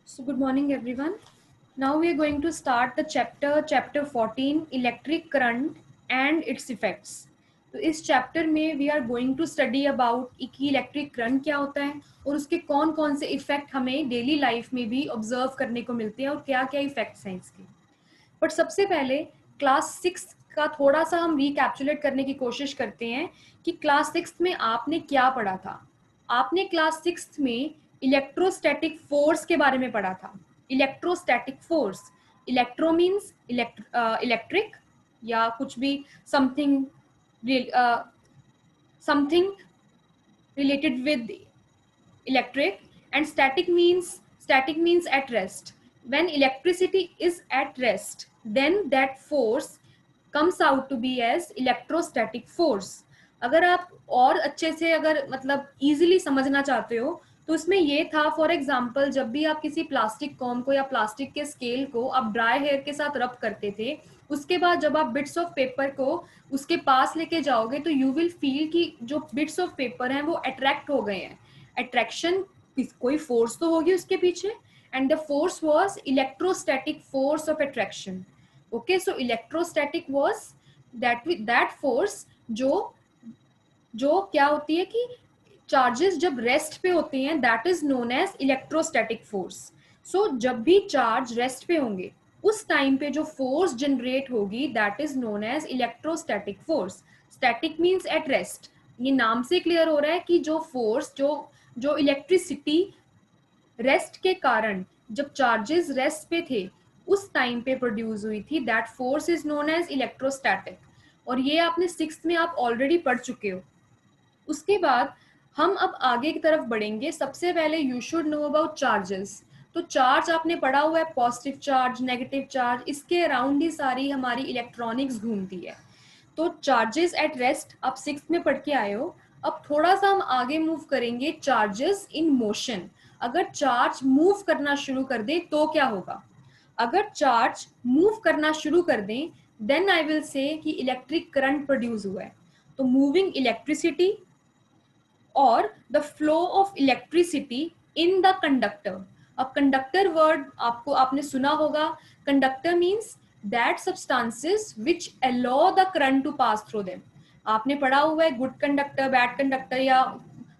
So good morning everyone. Now we are going to start the chapter 14 electric current and its effects. तो इस chapter में we are going to study about कि electric current क्या होता है और उसके कौन कौन से इफेक्ट हमें डेली लाइफ में भी ऑब्जर्व करने को मिलते हैं और क्या क्या इफेक्ट्स हैं इसके. बट सबसे पहले क्लास 6 का थोड़ा सा हम रिकैप्चुलेट करने की कोशिश करते हैं कि क्लास 6 में आपने क्या पढ़ा था. आपने क्लास 6 में इलेक्ट्रोस्टैटिक फोर्स के बारे में पढ़ा था. Electrostatic force, electro means electric या कुछ भी something something related with electric, and static means at rest. When electricity is at rest, then that force comes out to be as electrostatic force. अगर आप और अच्छे से अगर मतलब इजीली समझना चाहते हो तो उसमें ये था, फॉर एग्जाम्पल जब भी आप किसी प्लास्टिक कॉम को या प्लास्टिक के स्केल को आप ड्राई हेयर के साथ रब करते थे, उसके बाद जब आप बिट्स ऑफ पेपर को उसके पास लेके जाओगे तो यू विल फील कि जो बिट्स ऑफ पेपर हैं वो अट्रैक्ट हो गए हैं. अट्रैक्शन, कोई फोर्स तो होगी उसके पीछे, and the force was electrostatic force of attraction. Okay, so electrostatic was that force जो क्या होती है कि चार्जेस जब रेस्ट पे होते हैं, that is known as electrostatic force. So जब भी चार्ज रेस्ट पे होंगे उस टाइम पे जो फोर्स जनरेट होगी that is known as electrostatic force. Static means at rest. ये नाम से क्लियर हो रहा है कि जो फोर्स जो इलेक्ट्रिसिटी रेस्ट के कारण जब चार्जेस रेस्ट पे थे उस टाइम पे प्रोड्यूस हुई थी, that force is known as electrostatic. और ये आपने 6th में आप ऑलरेडी पढ़ चुके हो. उसके बाद हम अब आगे की तरफ बढ़ेंगे. सबसे पहले you should know about charges. तो चार्ज आपने पढ़ा हुआ है, पॉजिटिव चार्ज, नेगेटिव चार्ज, इसके अराउंड ही सारी हमारी इलेक्ट्रॉनिक्स घूमती है. तो चार्जेस एट रेस्ट आप 6th में पढ़ के आए हो. अब थोड़ा सा हम आगे मूव करेंगे, चार्जेस इन मोशन. अगर चार्ज मूव करना शुरू कर दे तो क्या होगा. अगर चार्ज मूव करना शुरू कर दें देन आई विल से कि इलेक्ट्रिक करंट प्रोड्यूस हुआ है. तो मूविंग इलेक्ट्रिसिटी और the flow of electricity in the conductor. अब कंडक्टर वर्ड आपने सुना होगा. Conductor means that substances which allow the current to pass through them. आपने पढ़ा हुआ है गुड कंडक्टर, बैड कंडक्टर या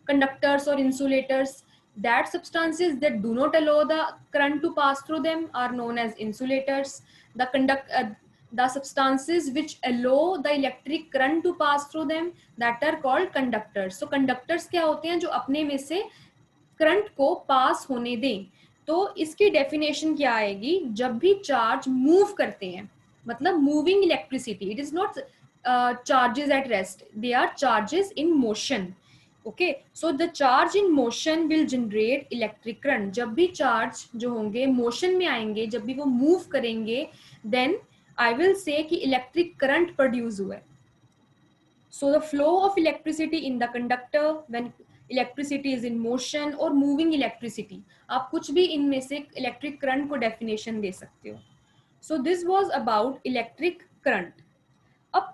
कंडक्टर्स और insulators. That substances that do not allow the current to pass through them are known as insulators. The substances which allow the electric current to pass through them, that are called conductors. So conductors क्या होते हैं, जो अपने में से current को पास होने दें. तो इसकी डेफिनेशन क्या आएगी, जब भी चार्ज मूव करते हैं, मतलब moving electricity, it is not charges at rest, they are charges in motion. Okay, so the charge in motion will generate electric current. जब भी चार्ज जो होंगे मोशन में आएंगे, जब भी वो मूव करेंगे, देन आई विल से कि इलेक्ट्रिक करंट प्रोड्यूस हुआ है. So the flow of electricity in the conductor when electricity is in motion और मूविंग इलेक्ट्रिसिटी, आप कुछ भी इनमें से इलेक्ट्रिक करंट को डेफिनेशन दे सकते हो. So this was about electric current. अब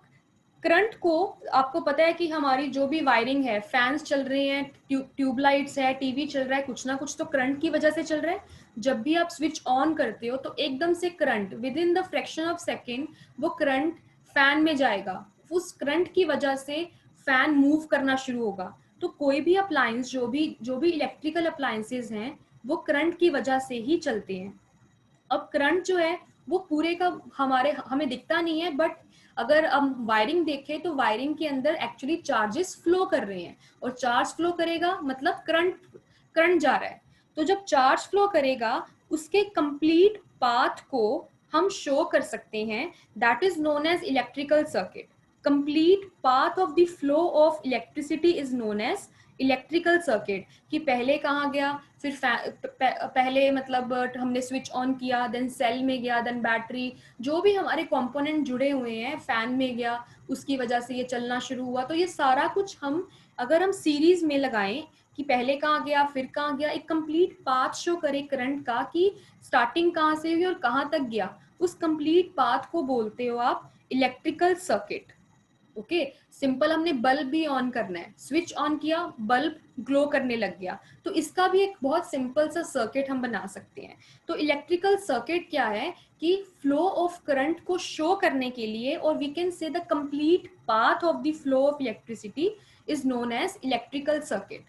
करंट को आपको पता है कि हमारी जो भी वायरिंग है, फैंस चल रहे हैं, ट्यूबलाइट्स है, टीवी चल रहा है, कुछ ना कुछ तो करंट की वजह से चल रहा है. जब भी आप स्विच ऑन करते हो तो एकदम से current with in the fraction of second वो करंट फैन में जाएगा. उस करंट की वजह से फैन मूव करना शुरू होगा. तो कोई भी अप्लायंस, जो भी इलेक्ट्रिकल अप्लायंसेज हैं, वो करंट की वजह से ही चलते हैं. अब करंट जो है वो पूरे का हमें दिखता नहीं है, बट अगर हम वायरिंग देखें तो वायरिंग के अंदर एक्चुअली चार्जेस फ्लो कर रहे हैं, और चार्ज फ्लो करेगा मतलब करंट जा रहा है. तो जब चार्ज फ्लो करेगा उसके कंप्लीट पाथ को हम शो कर सकते हैं, that is known as electrical circuit. Complete path of the flow of electricity is known as electrical circuit. कि पहले कहाँ गया, फिर पहले मतलब हमने स्विच ऑन किया, देन सेल में गया, देन बैटरी, जो भी हमारे कंपोनेंट जुड़े हुए हैं, फैन में गया, उसकी वजह से ये चलना शुरू हुआ. तो ये सारा कुछ अगर हम सीरीज में लगाएं कि पहले कहाँ गया फिर कहाँ गया, एक कंप्लीट पाथ शो करे करंट का कि स्टार्टिंग कहाँ से हुई और कहाँ तक गया, उस कंप्लीट पाथ को बोलते हो आप इलेक्ट्रिकल सर्किट. ओके सिंपल हमने बल्ब भी ऑन करना है, स्विच ऑन किया, बल्ब ग्लो करने लग गया। तो इसका भी एक बहुत सिंपल सा सर्किट हम बना सकते हैं। तो इलेक्ट्रिकल सर्किट क्या है कि फ्लो ऑफ करंट को शो करने के लिए, और we can say the complete path of the flow of electricity is known as electrical circuit.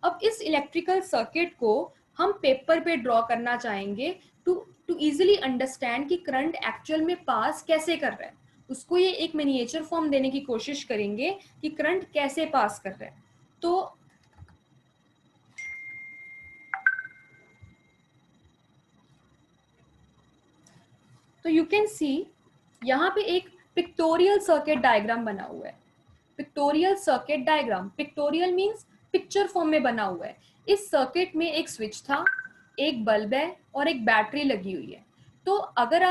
अब इस इलेक्ट्रिकल सर्किट को हम पेपर पे ड्रॉ करना चाहेंगे टू टू इजिली अंडरस्टैंड कि करंट एक्चुअल में पास कैसे कर रहा है। उसको ये एक मिनिएचर फॉर्म देने की कोशिश करेंगे कि करंट कैसे पास कर रहा है। तो यू कैन सी यहाँ पे एक पिक्टोरियल सर्किट डायग्राम बना हुआ है। Pictorial circuit diagram, pictorial means picture form में बना हुआ है। इस सर्किट में एक स्विच था, एक बल्ब है और एक बैटरी लगी हुई है। तो अगर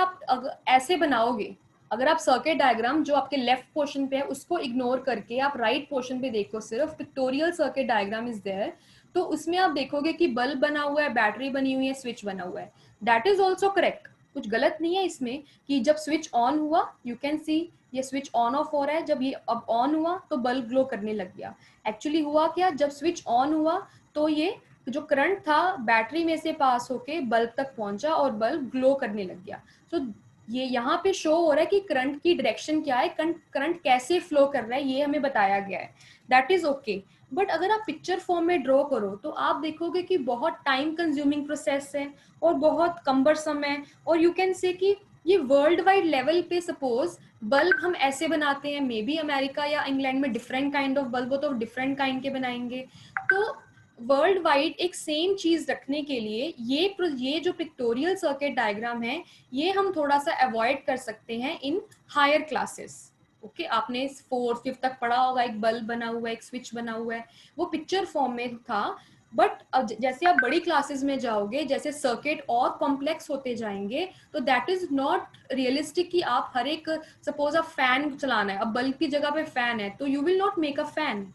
ऐसे बनाओगे, अगर आप सर्किट डायग्राम जो आपके लेफ्ट पोर्शन पे है उसको इग्नोर करके आप राइट पोर्शन पे देखो, सिर्फ pictorial circuit diagram is there, तो उसमें आप देखोगे कि बल्ब बना हुआ है, बैटरी बनी हुई है, स्विच बना हुआ है। दैट इज ऑल्सो करेक्ट, कुछ गलत नहीं है इसमें कि जब स्विच ऑन हुआ, यू कैन सी ये स्विच ऑन ऑफ हो रहा है, जब ये अब ऑन हुआ तो बल्ब ग्लो करने लग गया। एक्चुअली हुआ क्या, जब स्विच ऑन हुआ तो ये जो करंट था बैटरी में से पास होके बल्ब तक पहुंचा और बल्ब ग्लो करने लग गया। तो ये यहाँ पे शो हो रहा है कि करंट की डायरेक्शन क्या है, करंट कैसे फ्लो कर रहा है, ये हमें बताया गया है। That is okay. बट अगर आप पिक्चर फॉर्म में ड्रॉ करो तो आप देखोगे कि बहुत टाइम कंज्यूमिंग प्रोसेस है और बहुत कम्बरसम है। और यू कैन से कि ये वर्ल्ड वाइड लेवल पे सपोज बल्ब हम ऐसे बनाते हैं, मे बी अमेरिका या इंग्लैंड में डिफरेंट काइंड ऑफ बल्ब हो तो डिफरेंट काइंड के बनाएंगे। तो वर्ल्ड वाइड एक सेम चीज रखने के लिए ये जो पिक्टोरियल सर्किट डायग्राम है ये हम थोड़ा सा अवॉइड कर सकते हैं इन हायर क्लासेस। ओके आपने 4th 5th तक पढ़ा होगा, एक बल्ब बना हुआ है, एक स्विच बना हुआ है, वो पिक्चर फॉर्म में था। बट अब जैसे आप बड़ी क्लासेस में जाओगे, जैसे सर्किट और कॉम्प्लेक्स होते जाएंगे, तो दैट इज नॉट रियलिस्टिक कि आप हर एक, सपोज आप फैन चलाना है, अब बल्ब की जगह पे फैन है तो you will not make a fan.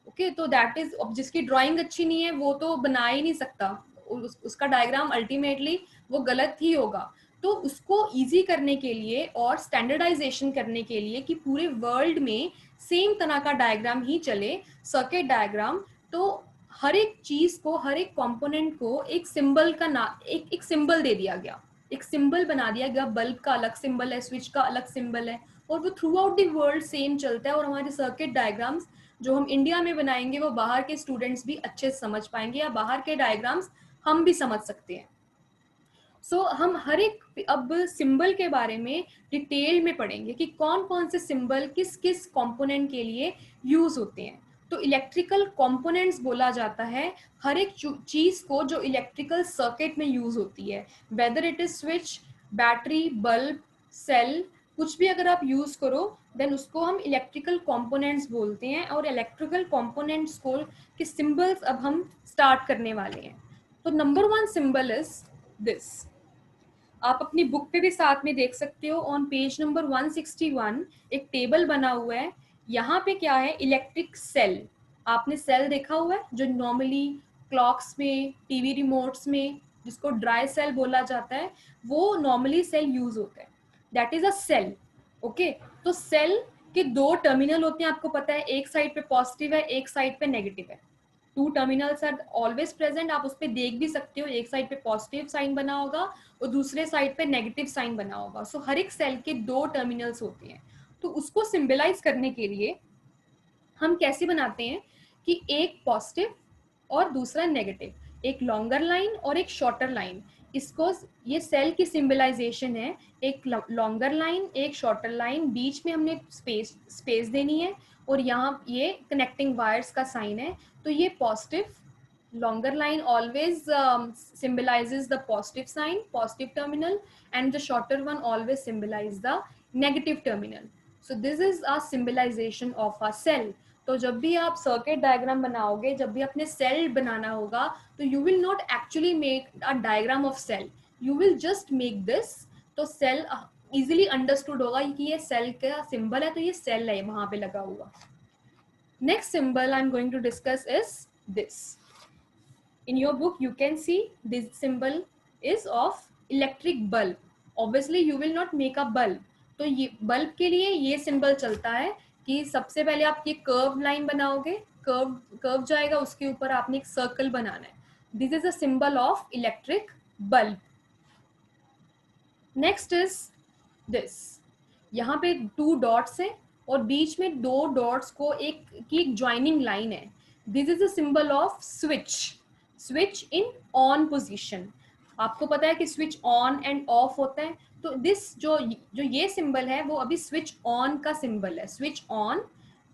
Okay तो दैट इज, अब जिसकी ड्राइंग अच्छी नहीं है वो तो बना ही नहीं सकता, उसका डायग्राम अल्टीमेटली वो गलत ही होगा। तो उसको इजी करने के लिए और स्टैंडर्डाइजेशन करने के लिए कि पूरे वर्ल्ड में सेम तरह का डायग्राम ही चले, सर्किट डायग्राम, तो हर एक चीज को, हर एक कंपोनेंट को एक सिंबल का ना एक सिंबल दे दिया गया, एक सिंबल बना दिया गया। बल्ब का अलग सिंबल है, स्विच का अलग सिंबल है, और वो through out the world same चलता है। और हमारे सर्किट डायग्राम्स जो हम इंडिया में बनाएंगे वो बाहर के स्टूडेंट्स भी अच्छे से समझ पाएंगे, या बाहर के डायग्राम्स हम भी समझ सकते हैं। सो हम हर एक अब सिंबल के बारे में डिटेल में पढ़ेंगे कि कौन कौन से सिंबल किस किस कंपोनेंट के लिए यूज होते हैं। तो इलेक्ट्रिकल कंपोनेंट्स बोला जाता है हर एक चीज को जो इलेक्ट्रिकल सर्किट में यूज होती है, whether it is switch, battery, bulb, cell, कुछ भी अगर आप यूज करो देन उसको हम इलेक्ट्रिकल कंपोनेंट्स बोलते हैं। और इलेक्ट्रिकल कंपोनेंट्स को के सिंबल्स अब हम स्टार्ट करने वाले हैं। तो नंबर 1 सिंबल इज दिस, आप अपनी बुक पे भी साथ में देख सकते हो। ऑन पेज नंबर 161 एक टेबल बना हुआ है, यहाँ पे क्या है, इलेक्ट्रिक सेल। आपने सेल देखा हुआ है जो नॉर्मली क्लॉक्स में, टीवी रिमोट्स में, जिसको ड्राई सेल बोला जाता है, वो नॉर्मली सेल यूज होता है, that is a cell. Okay तो सेल के 2 टर्मिनल होते हैं, आपको पता है, एक साइड पे पॉजिटिव है, एक साइड पे नेगेटिव है। 2 टर्मिनल्स आर ऑलवेज प्रेजेंट, आप उस पर देख भी सकते हो, एक साइड पे पॉजिटिव साइन बना होगा और दूसरे साइड पे नेगेटिव साइन बना होगा। सो हर एक सेल के 2 टर्मिनल्स होते हैं। तो उसको सिंबलाइज करने के लिए हम कैसे बनाते हैं कि एक पॉजिटिव और दूसरा नेगेटिव, एक लॉन्गर लाइन और एक शॉर्टर लाइन, इसको, ये सेल की सिंबलाइजेशन है। एक लॉन्गर लाइन, एक शॉर्टर लाइन, बीच में हमने स्पेस देनी है, और यहाँ ये कनेक्टिंग वायर्स का साइन है। तो ये positive, longer line always symbolizes the positive sign, positive terminal, and the shorter one always symbolize the negative terminal. So this is a symbolization of a cell. तो जब भी आप सर्किट डायग्राम बनाओगे, जब भी अपने सेल बनाना होगा, तो you will not actually make a diagram of cell, you will just make this. तो सेल इजिली अंडरस्टूड होगा कि ये सेल का सिंबल है, तो ये सेल है वहां पे लगा हुआ। Next symbol I am going to discuss is this. In your book you can see this symbol is of electric bulb. Obviously you will not make a bulb, तो ये बल्ब के लिए ये सिंबल चलता है कि सबसे पहले आप ये कर्व लाइन बनाओगे, कर्व कर्व जाएगा, उसके ऊपर आपने एक सर्कल बनाना है. This is a symbol of electric bulb. Next is this. यहाँ पे 2 डॉट्स हैं और बीच में 2 डॉट्स को एक ज्वाइनिंग लाइन है. This is a symbol off switch. Switch in on position. आपको पता है कि स्विच ऑन एंड ऑफ होता है, तो दिस जो जो ये सिंबल है वो अभी स्विच ऑन का सिंबल है. Switch on.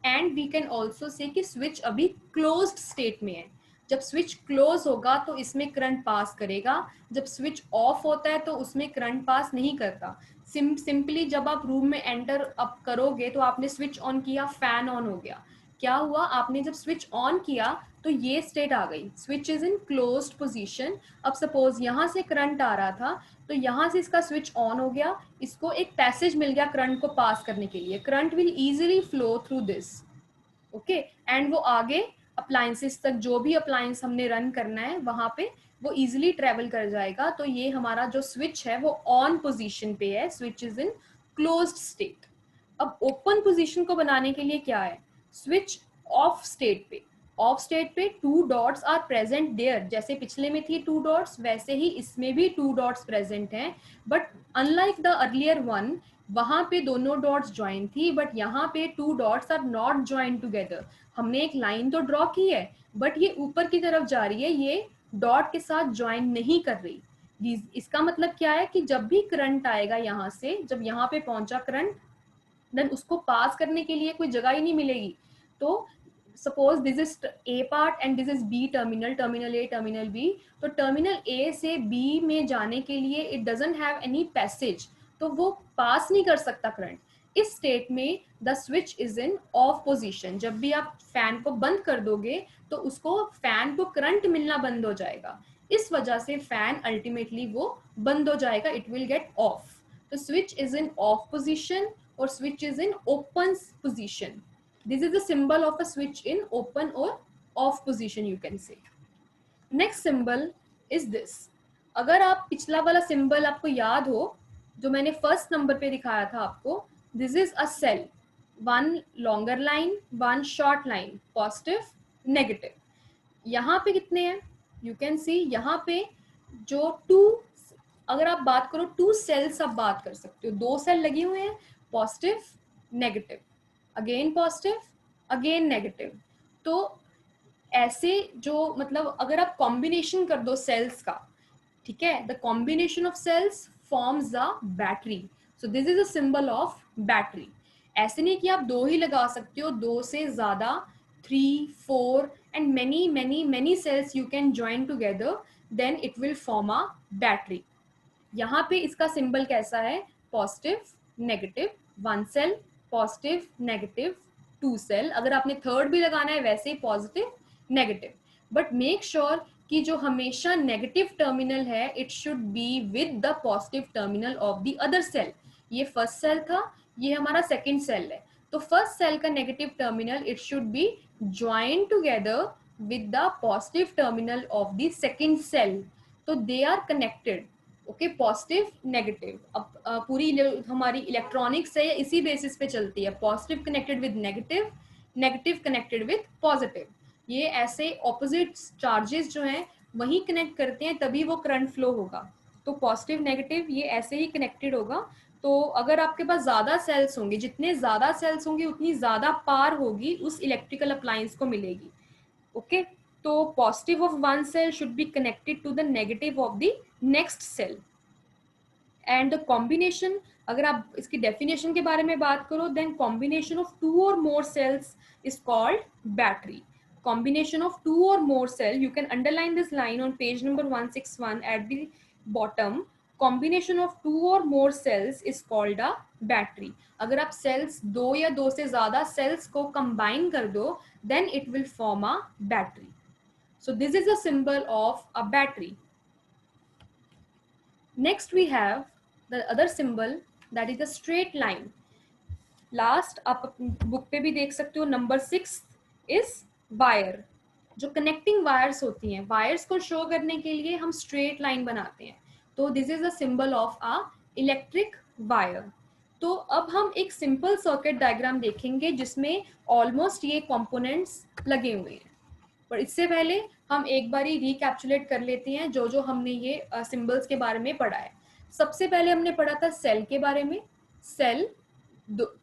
And we can also say कि स्विच अभी क्लोज्ड स्टेट में है. जब स्विच क्लोज होगा तो इसमें करंट पास करेगा, जब स्विच ऑफ होता है तो उसमें करंट पास नहीं करता. सिंपली जब आप रूम में एंटर अप करोगे तो आपने स्विच ऑन किया, फैन ऑन हो गया. क्या हुआ, आपने जब स्विच ऑन किया तो ये स्टेट आ गई, switch is in closed position. अब सपोज यहाँ से करंट आ रहा था तो यहाँ से इसका स्विच ऑन हो गया, इसको एक पैसेज मिल गया करंट को पास करने के लिए. Current will easily flow through this. Okay. And वो आगे अप्लायंसेस तक, जो भी अप्लायंस हमने रन करना है वहां पे वो इजिली ट्रेवल कर जाएगा. तो ये हमारा जो स्विच है वो ऑन पोजीशन पे है, switch is in closed state. अब ओपन पोजीशन को बनाने के लिए क्या है, स्विच ऑफ स्टेट पे. ऑफ स्टेट पे 2 डॉट्स आर प्रेजेंट देयर. जैसे पिछले में थी 2 डॉट्स, वैसे ही इसमें भी 2 डॉट्स प्रेजेंट हैं. But unlike the earlier one, वहां पे दोनों डॉट्स ज्वाइन थी, बट यहाँ पे 2 dots are not join together. हमने एक लाइन तो ड्रॉ की है बट ये ऊपर की तरफ जा रही है, ये डॉट के साथ ज्वाइन नहीं कर रही. इसका मतलब क्या है कि जब भी करंट आएगा यहाँ से, जब यहाँ पे पहुंचा करंट, देन उसको पास करने के लिए कोई जगह ही नहीं मिलेगी. तो suppose this is A part and this is B terminal, terminal A terminal B. तो टर्मिनल ए से बी में जाने के लिए it doesn't have any passage, तो वो पास नहीं कर सकता करंट. इस स्टेट में the switch is in of position. जब भी आप फैन को बंद कर दोगे तो उसको, फैन को करंट मिलना बंद हो जाएगा. इस वजह से फैन अल्टीमेटली वो बंद हो जाएगा, इट विल गेट ऑफ. तो switch is in of position or switch is in open position. This is the symbol of a switch in open or off position, you can say. Next symbol is this. अगर आप पिछला वाला symbol आपको याद हो जो मैंने first number पे दिखाया था आपको, this is a cell. One longer line, one short line, positive, negative. यहाँ पे कितने हैं, you can see यहाँ पे जो 2, अगर आप बात करो 2 सेल्स आप बात कर सकते हो, 2 सेल लगी हुए हैं, positive negative, again positive again negative. तो ऐसे जो मतलब अगर आप कॉम्बिनेशन कर दो सेल्स का, ठीक है, the combination of cells forms the battery. So this is a symbol of battery. ऐसे नहीं कि आप 2 ही लगा सकते हो, 2 से ज्यादा, 3, 4 and many many many cells you can join together, then it will form a battery. यहाँ पे इसका सिंबल कैसा है, positive negative, 1 cell, positive negative 2 cell. अगर आपने थर्ड भी लगाना है वैसे ही positive negative. But make sure कि जो हमेशा नेगेटिव टर्मिनल है it should be with the positive terminal of the other cell. ये फर्स्ट सेल था, ये हमारा सेकेंड सेल है, तो फर्स्ट सेल का negative terminal it should be join together with the positive terminal of the second cell. तो they are connected. Okay, positive negative. अब पूरी हमारी इलेक्ट्रॉनिक्स है इसी बेसिस पे चलती है, positive connected with negative, negative connected with positive. ये ऐसे ऑपोजिट चार्जेस जो हैं वही कनेक्ट करते हैं, तभी वो करंट फ्लो होगा. तो पॉजिटिव नेगेटिव ये ऐसे ही कनेक्टेड होगा. तो अगर आपके पास ज्यादा सेल्स होंगे, जितने ज्यादा सेल्स होंगे उतनी ज्यादा पावर होगी उस इलेक्ट्रिकल अप्लायंस को मिलेगी. ओके, तो positive of 1 cell should be connected to the negative of the next cell. And the combination, अगर आप इसकी डेफिनेशन के बारे में बात करो, then combination of 2 or more cells is called battery. Combination of 2 or more cell, you can underline this line on page number 161 at the bottom. Combination of 2 or more cells is called a battery. अगर आप cells 2 या 2 से ज्यादा cells को combine कर दो, then it will form a battery. So this is a symbol of a battery. Next we have the other symbol, that is a straight line. Last आप book पे भी देख सकते हो, नंबर 6 is wire. जो connecting wires होती हैं, wires को शो करने के लिए हम स्ट्रेट लाइन बनाते हैं. तो this is a symbol of a electric wire. तो अब हम एक सिंपल सर्किट डायग्राम देखेंगे जिसमें ऑलमोस्ट ये कंपोनेंट्स लगे हुए हैं, पर इससे पहले हम एक बारी रिकैप्चुलेट कर लेते हैं जो जो हमने ये सिंबल्स के बारे में पढ़ा है। सबसे पहले हमने पढ़ा था सेल के बारे में। Cell,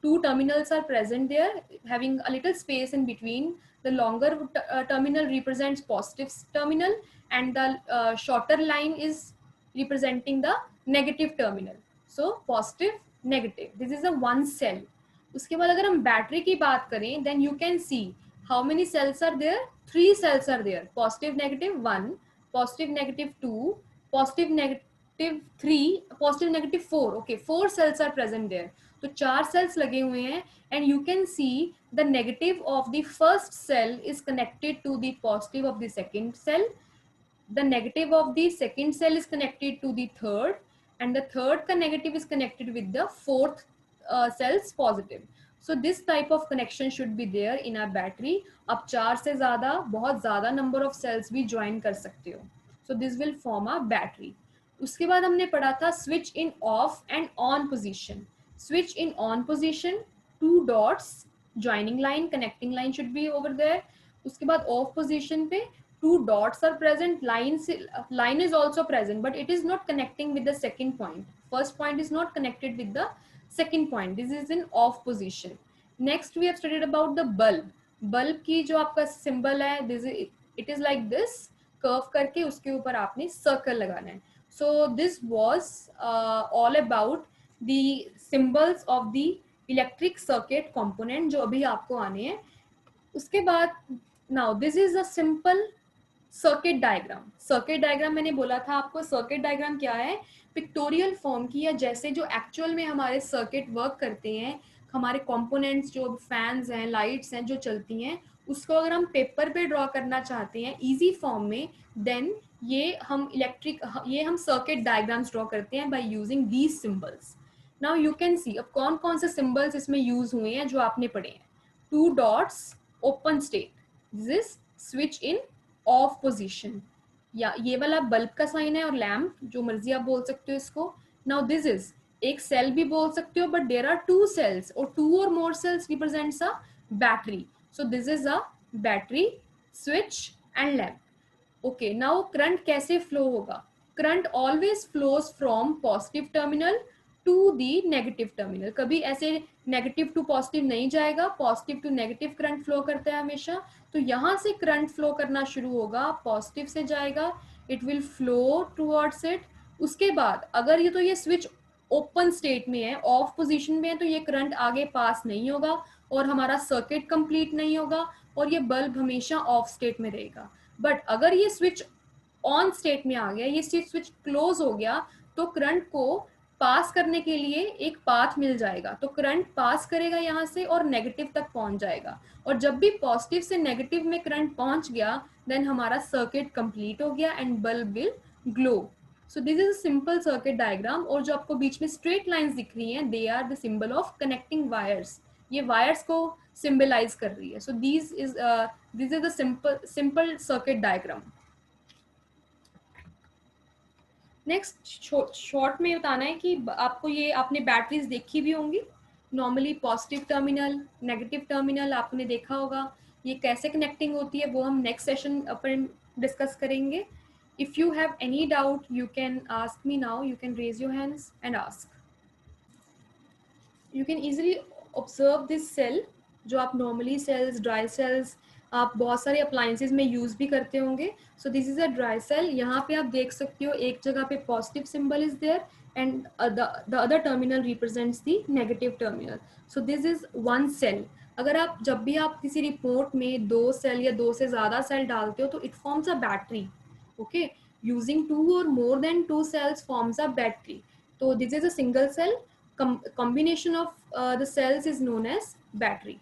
two terminals are present there having a little space in between. The longer terminal represents positive terminal and the shorter line is representing the negative terminal. So positive, negative, this is a one cell. उसके बाद अगर हम battery की बात करें then you can see how many cells are there. 3 cells are there, positive negative 1, positive negative 2, positive negative 3, positive negative 4. Okay, 4 cells are present there. तो 4 cells लगे हुए हैं and you can see the negative of the first cell is connected to the positive of the second cell. The negative of the second cell is connected to the third, and the third का negative is connected with the fourth cell's positive. So this type of connection should be there in a battery. आप 4 से ज़्यादा, बहुत ज़्यादा number of cells भी join कर सकते हो. So this will form a battery. उसके बाद हमने पढ़ा था switch in off and on position. Switch in on position, 2 dots, joining line, connecting line should be over there. उसके बाद off position पे 2 dots are present, line is also present, but it is not connecting with the second point. First point is not connected with the second point. This is in off position. Next we have studied about the bulb. Bulb की जो आपका symbol है, this is, it is like this, curve करके उसके ऊपर आपने circle लगाना है. So this was all about the symbols of the electric circuit component जो अभी आपको आने हैं. उसके बाद now this is a simple circuit diagram. Circuit diagram मैंने बोला था आपको, सर्किट डायग्राम क्या है, पिक्टोरियल फॉर्म की, या जैसे जो एक्चुअल में हमारे सर्किट वर्क करते हैं, हमारे कंपोनेंट्स जो फैंस हैं, लाइट्स हैं जो चलती हैं, उसको अगर हम पेपर पे ड्रॉ करना चाहते हैं इजी फॉर्म में, देन ये हम सर्किट डायग्राम्स ड्रॉ करते हैं by using these symbols. Now you can see अब कौन कौन से सिंबल्स इसमें यूज हुए हैं जो आपने पढ़े हैं. 2 dots, open state, this is switch in of position, या ये वाला बल्ब का साइन है, और लैम्प, जो मर्जी आप बोल सकते हो इसको. नाउ दिस इज, एक सेल भी बोल सकते हो, बट देयर आर 2 सेल्स और 2 और more cells represents a battery. So this is a battery, switch and lamp. Okay, now current कैसे फ्लो होगा. Current always flows from positive terminal to the negative terminal. कभी ऐसे negative to positive नहीं जाएगा, positive to negative current flow करता है हमेशा. तो यहाँ से करंट फ्लो करना शुरू होगा, पॉजिटिव से जाएगा, it will flow towards it. उसके बाद अगर ये स्विच ओपन स्टेट में है, ऑफ पोजीशन में है, तो ये करंट आगे पास नहीं होगा और हमारा सर्किट कंप्लीट नहीं होगा और ये बल्ब हमेशा ऑफ स्टेट में रहेगा. बट अगर ये स्विच ऑन स्टेट में आ गया, ये स्विच क्लोज हो गया, तो करंट को पास करने के लिए एक पाथ मिल जाएगा. तो करंट पास करेगा यहाँ से और नेगेटिव तक पहुंच जाएगा, और जब भी पॉजिटिव से नेगेटिव में करंट पहुंच गया, देन हमारा सर्किट कंप्लीट हो गया and bulb will glow. So this is a simple circuit diagram. और जो आपको बीच में स्ट्रेट लाइंस दिख रही हैं, they are the symbol of connecting wires. ये वायर्स को सिंबलाइज कर रही है. So this is the simple circuit diagram. Next short में बताना है कि आपको ये, आपने बैटरीज देखी भी होंगी. Normally positive terminal, negative terminal आपने देखा होगा. ये कैसे कनेक्टिंग होती है वो हम नेक्स्ट सेशन अपन डिस्कस करेंगे. If you have any doubt you can ask me now. You can raise your hands and ask. You can easily observe this cell, जो आप नॉर्मली सेल्स, ड्राई सेल्स आप बहुत सारे अप्लायंसेज में use भी करते होंगे. So this is a dry cell. यहाँ पे आप देख सकते हो एक जगह पे positive symbol is there and the other terminal represents the negative terminal. So this is one cell. अगर आप जब भी आप किसी रिपोर्ट में 2 सेल या 2 से ज्यादा सेल डालते हो तो it forms a battery. Okay, using 2 or more than 2 cells forms a battery. So this is a single cell. Combination of the cells is known as battery.